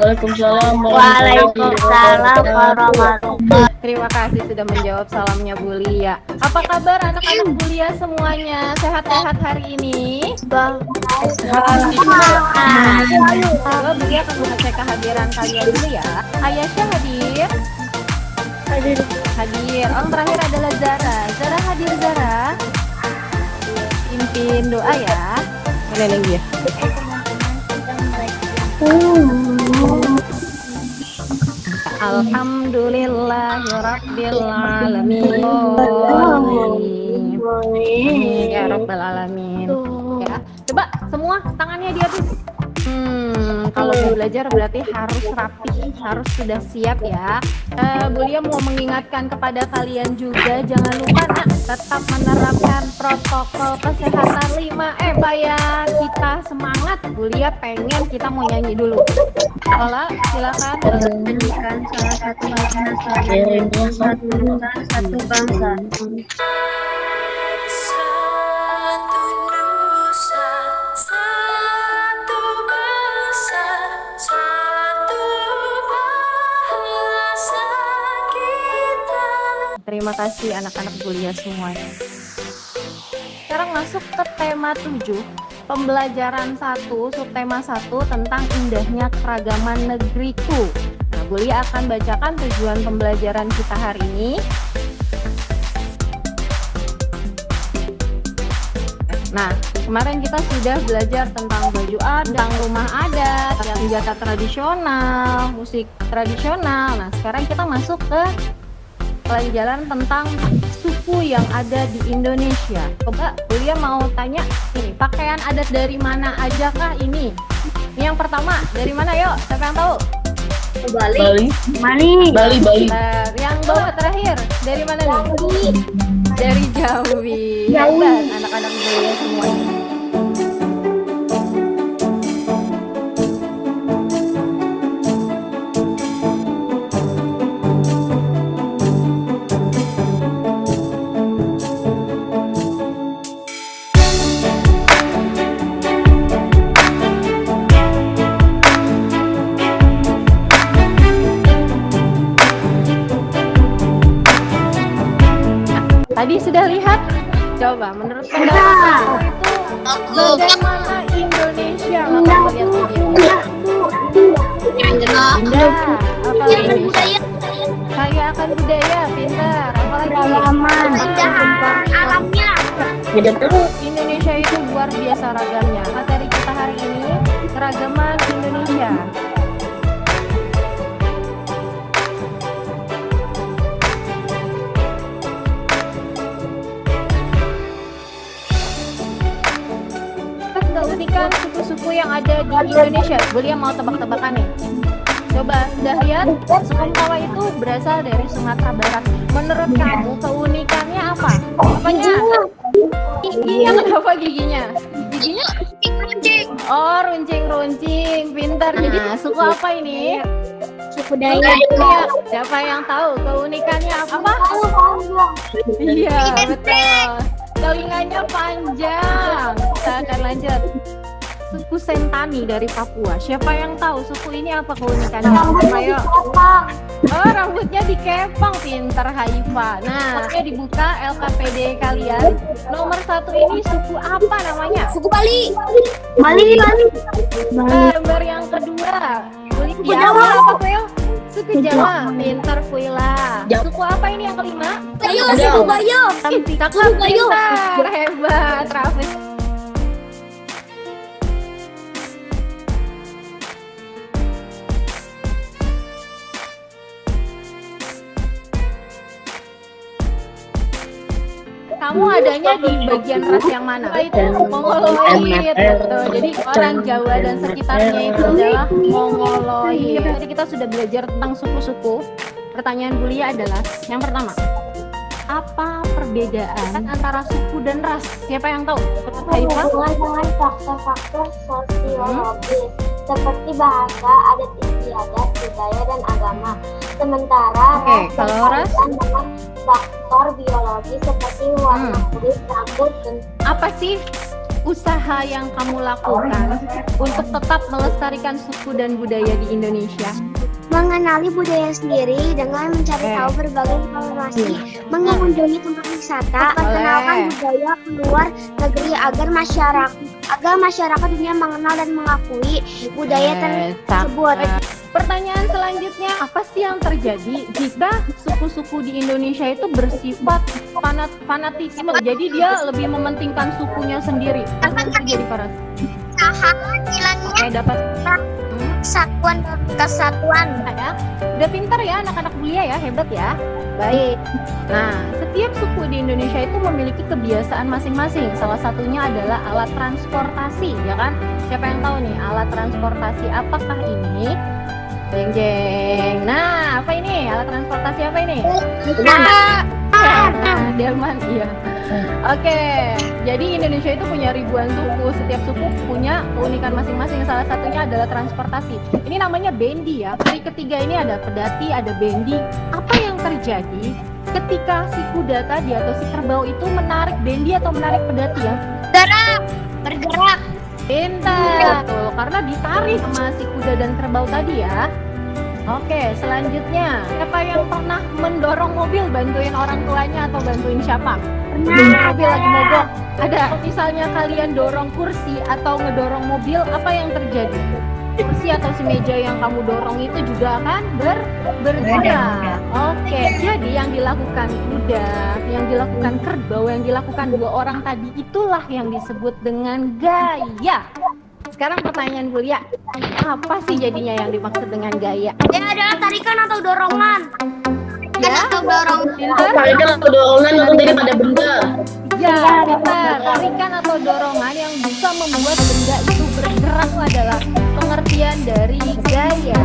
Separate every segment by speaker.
Speaker 1: Waalaikumsalam
Speaker 2: Waalaikumsalam warahmatullahi.
Speaker 3: Terima kasih sudah menjawab salamnya Bu Lia. Apa kabar anak-anak Bu Lia semuanya? Sehat-sehat hari ini?
Speaker 2: Bang.
Speaker 3: Halo, Bu Lia akan mengecek kehadiran kalian dulu ya. Ayasha hadir? Hadir. Orang terakhir adalah Zara. Zara hadir, Zara? Pimpin doa ya. Mana lagi ya? Alhamdulillahirabbil alamin. Ya rabbal alamin. Ya, coba semua tangannya di atas. Kalau mau belajar berarti harus rapi, harus sudah siap ya. Bu Lia mau mengingatkan kepada kalian juga, jangan lupa tetap menerapkan protokol kesehatan 5M ya. Kita semangat, Bu Lia pengen kita mau nyanyi dulu. Lola, silakan.
Speaker 2: Pendidikan salah satu satu bangsa.
Speaker 3: Terima kasih anak-anak Bu Lia semuanya. Sekarang masuk ke tema 7, pembelajaran 1, subtema 1 tentang indahnya keragaman negeriku. Nah, Bu Lia akan bacakan tujuan pembelajaran kita hari ini. Nah, kemarin kita sudah belajar tentang baju adat, tentang rumah adat, senjata tradisional, musik tradisional. Nah, sekarang kita masuk ke pelajaran tentang suku yang ada di Indonesia. Coba Bu Lia mau tanya, ini pakaian adat dari mana aja kah ini? Ini yang pertama, dari mana yuk? Siapa yang tahu?
Speaker 1: Bali.
Speaker 3: Yang bawah terakhir, dari mana nih? Dari Jawi. Hebat anak-anak Bu Lia semuanya. Tadi sudah lihat? Coba menurut pendapat itu bagaimana Indonesia? Maka lihat videonya. Indah. Apa lagi? Kaya akan budaya, pintar. Apalagi?
Speaker 2: Alamnya.
Speaker 3: Indonesia itu luar biasa ragamnya. Materi kita hari ini keragaman Indonesia. Keunikan suku-suku yang ada di Indonesia. Bu Lia mau tebak-tebakan nih. Coba sudah lihat, suku Jawa itu berasal dari Sumatera Barat. Menurut kamu keunikannya apa? Apanya? Giginya, kenapa giginya? Giginya? Oh, runcing-runcing, pintar. Jadi suku apa ini?
Speaker 2: Suku Dayak.
Speaker 3: Siapa yang tahu keunikannya apa? Iya, betul. Telinganya panjang. Kita akan lanjut. Suku Sentani dari Papua. Siapa yang tahu suku ini apa keunikannya? Ayo. Oh, rambutnya dikepang, pintar Haifa. Nah, oke, dibuka LKPD kalian. Nomor 1 ini suku apa namanya?
Speaker 2: Suku Bali.
Speaker 3: Nomor yang kedua. Suku Jawa apa, Kuil? Suku Jawa, pintar Kuila. Suku apa ini yang kelima?
Speaker 2: Suku Bayo.
Speaker 3: Suku Bayo. Hebat, Raffi. Kamu adanya di bagian ras yang mana? Itu Mongoloid. Betul. Jadi orang Jawa dan sekitarnya itu adalah Mongoloid. Jadi kita sudah belajar tentang suku-suku. Pertanyaan Bu Lia adalah yang pertama, apa perbedaan antara suku dan ras? Siapa yang tahu? Haifa?
Speaker 2: Hubungan dengan faktor-faktor sosiologis seperti bahasa, adat istiadat, budaya, dan agama. Sementara
Speaker 3: kalau ras
Speaker 2: dengan faktor biologis seperti warna kulit, rambut, dan
Speaker 3: apa sih usaha yang kamu lakukan untuk tetap melestarikan suku dan budaya di Indonesia?
Speaker 2: Mengenali budaya sendiri dengan mencari tahu berbagai informasi, mengunjungi tempat wisata, memperkenalkan budaya keluar negeri agar masyarakat dunia mengenal dan mengakui budaya tersebut.
Speaker 3: Pertanyaan selanjutnya, apa sih yang terjadi jika suku-suku di Indonesia itu bersifat fanatisme? Jadi dia lebih mementingkan sukunya sendiri. Apa yang terjadi, Faras? Oke, dapat
Speaker 2: kesatuan.
Speaker 3: Ya. Udah pintar ya anak-anak belia ya, hebat ya. Baik. Nah, setiap suku di Indonesia itu memiliki kebiasaan masing-masing. Salah satunya adalah alat transportasi, ya kan? Siapa yang tahu nih alat transportasi apakah ini? Jeng jeng. Nah, apa ini? Alat transportasi apa ini? Delman, iya. Oke, jadi Indonesia itu punya ribuan suku. Setiap suku punya keunikan masing-masing. Salah satunya adalah transportasi. Ini namanya bendi ya. Ciri ketiga ini ada pedati, ada bendi. Apa yang terjadi ketika si kuda tadi atau si kerbau itu menarik bendi atau menarik pedati ya?
Speaker 2: Bergerak.
Speaker 3: Pintar, betul, karena ditarik sama si kuda dan kerbau tadi ya. Oke, selanjutnya, siapa yang pernah mendorong mobil bantuin orang tuanya atau bantuin siapa? Mobil lagi mogok. Ada. Misalnya kalian dorong kursi atau ngedorong mobil, apa yang terjadi? Kursi atau si meja yang kamu dorong itu juga akan bergerak. Oke, jadi yang dilakukan kuda, yang dilakukan kerbau, yang dilakukan dua orang tadi itulah yang disebut dengan gaya. Sekarang pertanyaan Bulia, apa sih jadinya yang dimaksud dengan gaya?
Speaker 2: Dia adalah tarikan atau dorongan.
Speaker 3: Ya,
Speaker 2: atau dorongan.
Speaker 1: Tarikan atau dorongan untuk daripada benda.
Speaker 3: Ya, benar. Tarikan atau dorongan yang bisa membuat benda itu bergerak adalah pengertian dari gaya.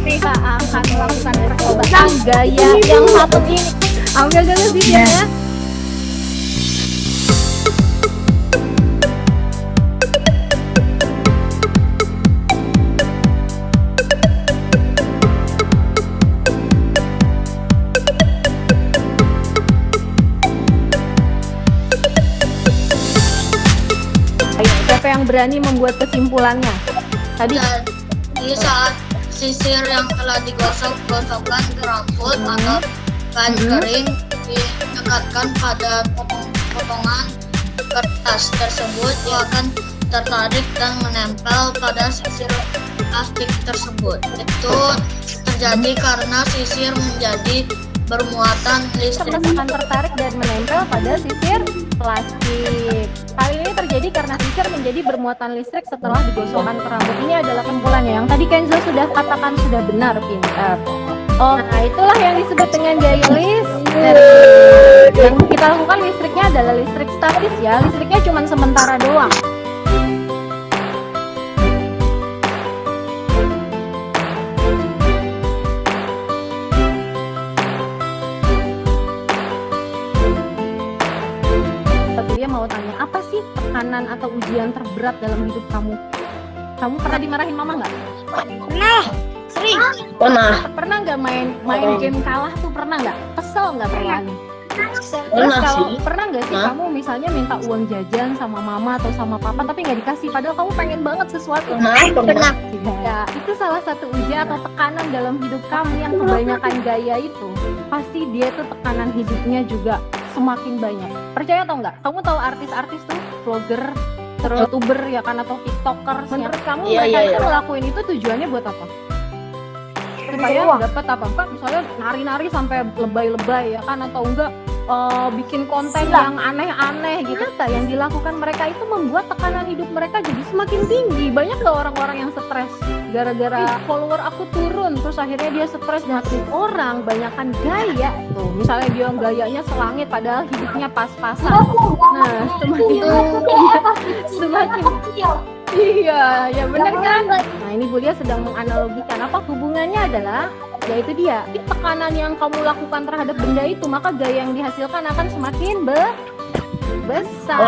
Speaker 3: Kita akan melakukan percobaan gaya yang satu ini. Ambil dulu videonya. Siapa yang berani membuat kesimpulannya? Tadi
Speaker 4: Di saat sisir yang telah digosok-gosokkan diramput atau kain kering didekatkan pada potongan kertas tersebut, ia akan tertarik dan menempel pada sisir plastik tersebut. Itu terjadi karena sisir menjadi bermuatan listrik.
Speaker 3: akan tertarik dan menempel pada sisir plastik. Hal ini terjadi karena sisir menjadi bermuatan listrik setelah digosokkan ke rambut. Ini adalah kesimpulannya. Yang tadi Kenzo sudah katakan sudah benar, pintar. Oh, nah itulah yang disebut dengan gaya listrik. Yang kita lakukan listriknya adalah listrik statis ya. Listriknya cuma sementara doang. Dia mau tanya, apa sih tekanan atau ujian terberat dalam hidup kamu? Kamu pernah dimarahin mama nggak?
Speaker 2: Pernah, sering.
Speaker 3: Pernah nggak main game kalah tuh, pernah nggak? Kesel nggak pernah?
Speaker 1: Pernah
Speaker 3: Kalau
Speaker 1: sih.
Speaker 3: pernah nggak sih kamu misalnya minta uang jajan sama mama atau sama papa tapi nggak dikasih padahal kamu pengen banget sesuatu?
Speaker 1: Pernah.
Speaker 3: Ya, itu salah satu ujian atau tekanan dalam hidup kamu yang kebanyakan gaya itu. Pasti dia tuh tekanan hidupnya juga semakin banyak. Percaya atau enggak? Kamu tahu artis-artis tuh, vlogger, terus youtuber ya kan, atau tiktokers. Menurut kamu mereka itu ngelakuin itu tujuannya buat apa? Supaya dapat apa? Enggak, misalnya nari-nari sampai lebay-lebay ya kan, atau enggak bikin konten yang aneh-aneh gitu. Yang dilakukan mereka itu membuat tekanan hidup mereka jadi semakin tinggi. Banyak gak orang-orang yang stres gara-gara follower aku turun, terus akhirnya dia stres dan orang banyakan gaya tuh. Misalnya dia gayanya selangit padahal hidupnya pas-pasan. Nah, semakin iya, ya benar kan? Nah, ini Bulia sedang menganalogikan apa hubungannya adalah yaitu dia tekanan yang kamu lakukan terhadap benda itu, maka gaya yang dihasilkan akan semakin besar.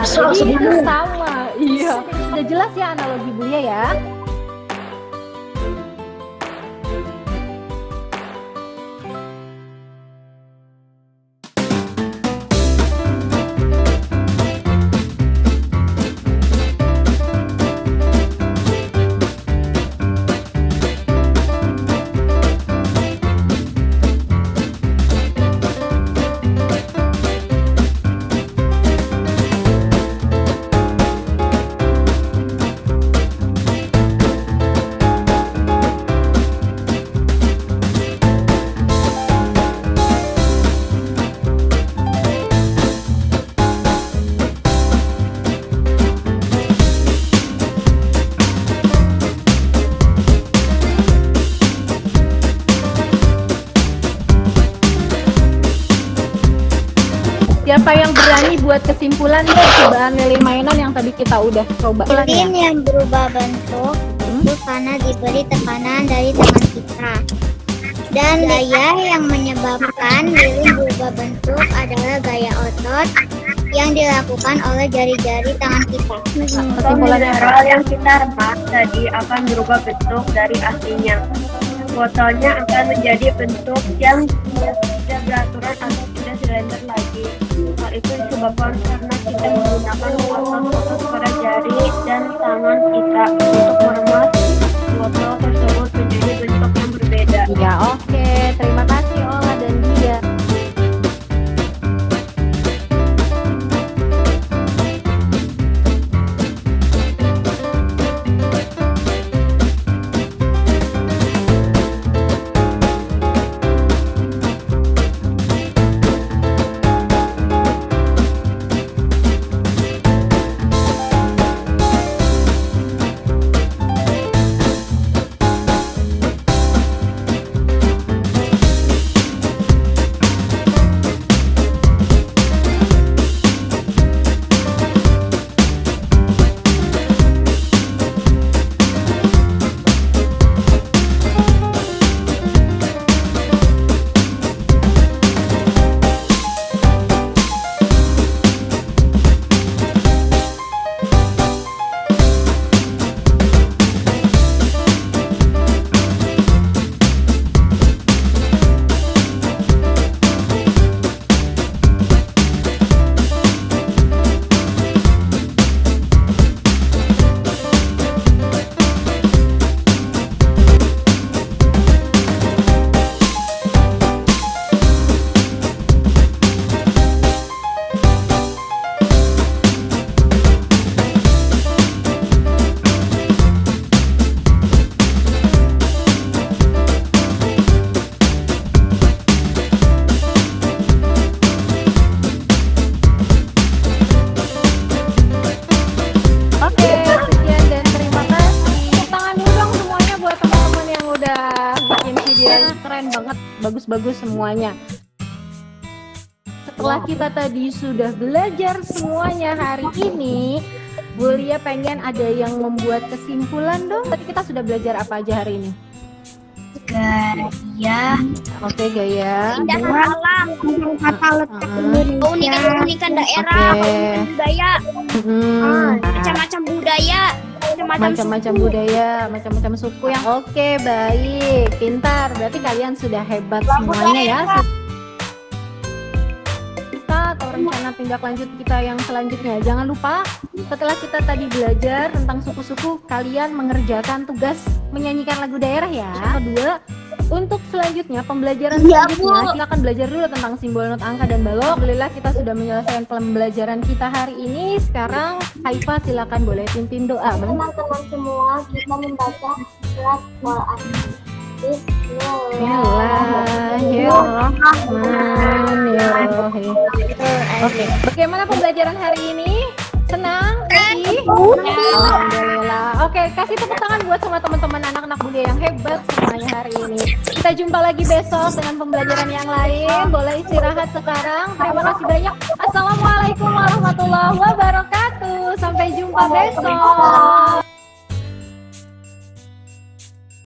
Speaker 3: Jadi itu sama. Iya. Sudah jelas ya analogi Bulia ya? Siapa yang berani buat kesimpulan nih cobaan lele mainan yang tadi kita udah coba?
Speaker 5: Lilin yang berubah bentuk itu karena diberi tekanan dari tangan kita. Dan gaya yang menyebabkan lilin berubah bentuk adalah gaya otot yang dilakukan oleh jari-jari tangan kita.
Speaker 3: Kesimpulannya apa?
Speaker 6: Mineral yang kita remas tadi akan berubah bentuk dari aslinya. Botolnya akan menjadi bentuk yang tidak beraturan atau tidak silender lagi. Hal itu disebabkan karena kita menggunakan otot-otot pada jari dan tangan kita untuk meremas botol tersebut menjadi bentuk yang berbeda.
Speaker 3: Ya oke, terima kasih Ola dan Dia. Oke, sekian dan terima kasih. Tepuk tangan dulu dong semuanya buat teman-teman yang udah bikin videonya. Keren banget, bagus-bagus semuanya. Setelah kita tadi sudah belajar semuanya hari ini, Bu Lia pengen ada yang membuat kesimpulan dong. Tadi kita sudah belajar apa aja hari ini?
Speaker 5: Gaya,
Speaker 3: Oke, gaya.
Speaker 2: Indah alam, kata letak keunikan daerah,
Speaker 3: Oke.
Speaker 2: budaya, macam-macam budaya,
Speaker 3: Macam-macam budaya, macam-macam suku yang oke, baik, pintar. Berarti kalian sudah hebat semuanya ya. Kita atau rencana tindak lanjut kita yang selanjutnya. Jangan lupa setelah kita tadi belajar tentang suku-suku, kalian mengerjakan tugas menyanyikan lagu daerah ya. Kedua, untuk selanjutnya pembelajaran selanjutnya silakan belajar dulu tentang simbol not angka dan balok. Alhamdulillah kita sudah menyelesaikan pembelajaran kita hari ini. Sekarang Haifa silakan boleh pimpin doa.
Speaker 5: teman-teman semua, kita membaca surat Quran.
Speaker 3: Bismillahirrahmanirrahim. Oke, bagaimana pembelajaran hari ini? Senang? Happy? Alhamdulillah. Oke, kasih tepuk tangan buat semua teman-teman anak-anak Bulia yang hebat semuanya hari ini. Kita jumpa lagi besok dengan pembelajaran yang lain. Boleh istirahat sekarang. Terima kasih banyak. Assalamualaikum warahmatullahi wabarakatuh. Sampai jumpa besok.